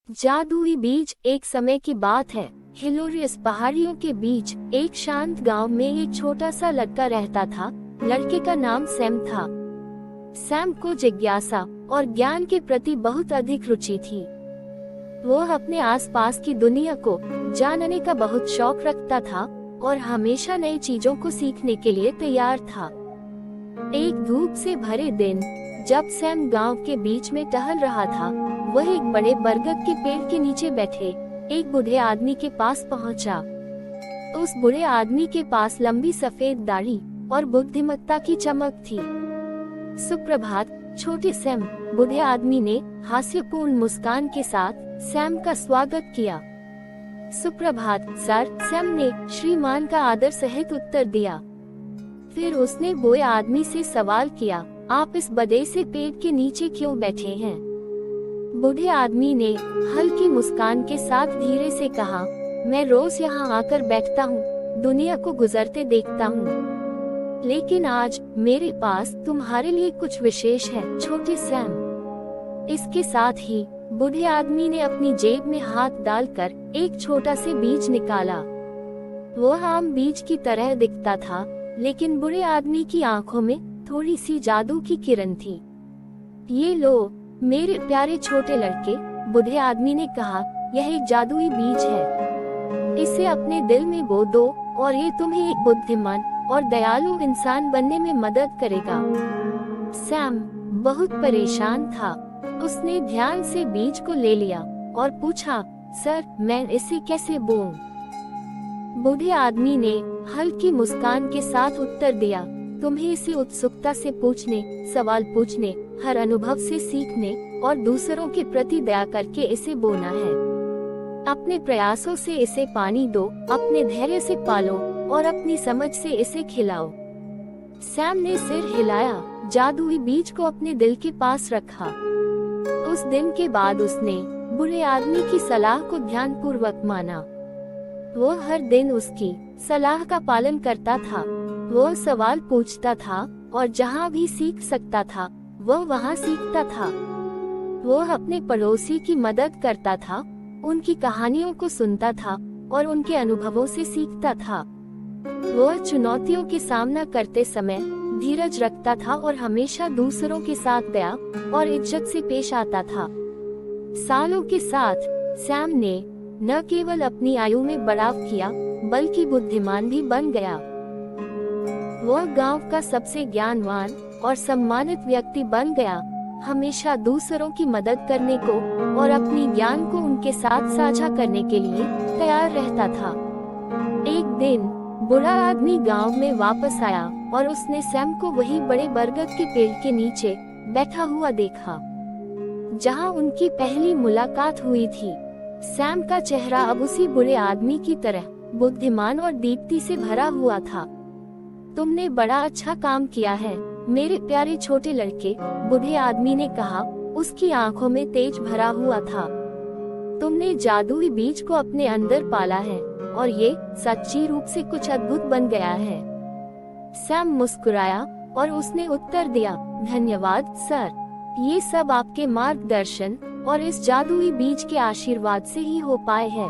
जादुई बीज। एक समय की बात है, हिलोरियस पहाड़ियों के बीच एक शांत गांव में एक छोटा सा लड़का रहता था। लड़के का नाम सैम था। सैम को जिज्ञासा और ज्ञान के प्रति बहुत अधिक रुचि थी। वो अपने आसपास की दुनिया को जानने का बहुत शौक रखता था और हमेशा नई चीजों को सीखने के लिए तैयार था। एक धूप से भरे दिन जब सैम गांव के बीच में टहल रहा था, वह एक बड़े बरगद के पेड़ के नीचे बैठे एक बूढ़े आदमी के पास पहुंचा। उस बूढ़े आदमी के पास लंबी सफेद दाढ़ी और बुद्धिमत्ता की चमक थी। सुप्रभात छोटे सैम, बूढ़े आदमी ने हास्यपूर्ण मुस्कान के साथ सैम का स्वागत किया। सुप्रभात सर, सैम ने श्रीमान का आदर सहित उत्तर दिया। फिर उसने बूढ़े आदमी से सवाल किया, आप इस बड़े से पेड़ के नीचे क्यों बैठे हैं? बूढ़े आदमी ने हल्की मुस्कान के साथ धीरे से कहा, मैं रोज यहाँ आकर बैठता हूँ, दुनिया को गुजरते देखता हूँ, लेकिन आज मेरे पास तुम्हारे लिए कुछ विशेष है छोटे सैम। इसके साथ ही बूढ़े आदमी ने अपनी जेब में हाथ डालकर एक छोटा से बीज निकाला। वह आम बीज की तरह दिखता था, लेकिन बूढ़े आदमी की आंखों में थोड़ी सी जादू की किरण थी। ये लो मेरे प्यारे छोटे लड़के, बूढ़े आदमी ने कहा, यह एक जादुई बीज है। इसे अपने दिल में बो दो और ये तुम्हें एक बुद्धिमान और दयालु इंसान बनने में मदद करेगा। सैम बहुत परेशान था। उसने ध्यान से बीज को ले लिया और पूछा, सर मैं इसे कैसे बोऊं? बूढ़े आदमी ने हल्की मुस्कान के साथ उत्तर दिया, तुम्हें इसे उत्सुकता से पूछने, सवाल पूछने, हर अनुभव से सीखने और दूसरों के प्रति दया करके इसे बोना है। अपने प्रयासों से इसे पानी दो, अपने धैर्य से पालो और अपनी समझ से इसे खिलाओ। सैम ने सिर हिलाया, जादुई बीज को अपने दिल के पास रखा। उस दिन के बाद उसने बूढ़े आदमी की सलाह को ध्यानपूर्वक माना। वो हर दिन उसकी सलाह का पालन करता था। वो सवाल पूछता था और जहाँ भी सीख सकता था वह वहाँ सीखता था। वो अपने पड़ोसी की मदद करता था, उनकी कहानियों को सुनता था और उनके अनुभवों से सीखता था। वो चुनौतियों के सामना करते समय धीरज रखता था और हमेशा दूसरों के साथ दया और इज्जत से पेश आता था। सालों के साथ सैम ने न केवल अपनी आयु में बढ़ाव किया, बल्कि बुद्धिमान भी बन गया। वह गांव का सबसे ज्ञानवान और सम्मानित व्यक्ति बन गया, हमेशा दूसरों की मदद करने को और अपनी ज्ञान को उनके साथ साझा करने के लिए तैयार रहता था। एक दिन बूढ़ा आदमी गांव में वापस आया और उसने सैम को वही बड़े बरगद के पेड़ के नीचे बैठा हुआ देखा, जहां उनकी पहली मुलाकात हुई थी। सैम का चेहरा अब उसी बूढ़े आदमी की तरह बुद्धिमान और दीप्ति से भरा हुआ था। तुमने बड़ा अच्छा काम किया है मेरे प्यारे छोटे लड़के, बूढ़े आदमी ने कहा, उसकी आंखों में तेज भरा हुआ था। तुमने जादुई बीज को अपने अंदर पाला है और ये सच्ची रूप से कुछ अद्भुत बन गया है। सैम मुस्कुराया और उसने उत्तर दिया, धन्यवाद सर, ये सब आपके मार्गदर्शन और इस जादुई बीज के आशीर्वाद से ही हो पाए है।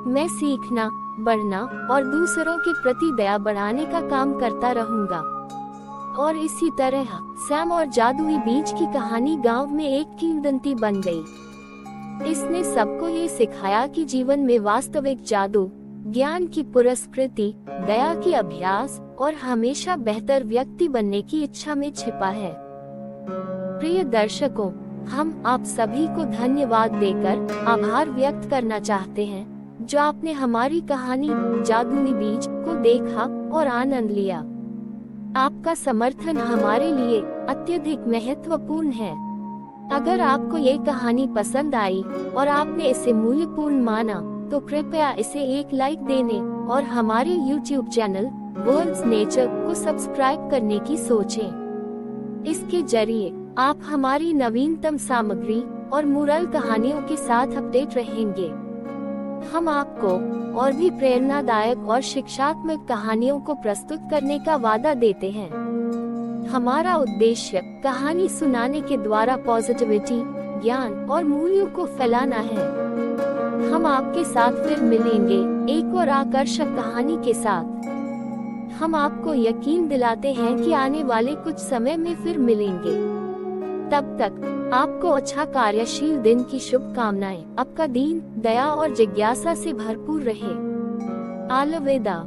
मैं सीखना, बढ़ना और दूसरों के प्रति दया बढ़ाने का काम करता रहूंगा। और इसी तरह सैम और जादुई बीज की कहानी गांव में एक किंवदंती बन गई। इसने सबको ये सिखाया कि जीवन में वास्तविक जादू ज्ञान की पुरस्कृति, दया की अभ्यास और हमेशा बेहतर व्यक्ति बनने की इच्छा में छिपा है। प्रिय दर्शकों, हम आप सभी को धन्यवाद देकर आभार व्यक्त करना चाहते हैं, जो आपने हमारी कहानी जादुई बीज को देखा और आनंद लिया। आपका समर्थन हमारे लिए अत्यधिक महत्वपूर्ण है। अगर आपको ये कहानी पसंद आई और आपने इसे मूल्यपूर्ण माना, तो कृपया इसे एक लाइक देने और हमारे YouTube चैनल वर्ल्ड्स नेचर को सब्सक्राइब करने की सोचें। इसके जरिए आप हमारी नवीनतम सामग्री और मुरल कहानियों के साथ अपडेट रहेंगे। हम आपको और भी प्रेरणादायक और शिक्षात्मक कहानियों को प्रस्तुत करने का वादा देते हैं। हमारा उद्देश्य कहानी सुनाने के द्वारा पॉजिटिविटी, ज्ञान और मूल्यों को फैलाना है। हम आपके साथ फिर मिलेंगे एक और आकर्षक कहानी के साथ। हम आपको यकीन दिलाते हैं कि आने वाले कुछ समय में फिर मिलेंगे। तब तक आपको अच्छा कार्यशील दिन की शुभकामनाएं। आपका दिन दया और जिज्ञासा से भरपूर रहे। अलविदा।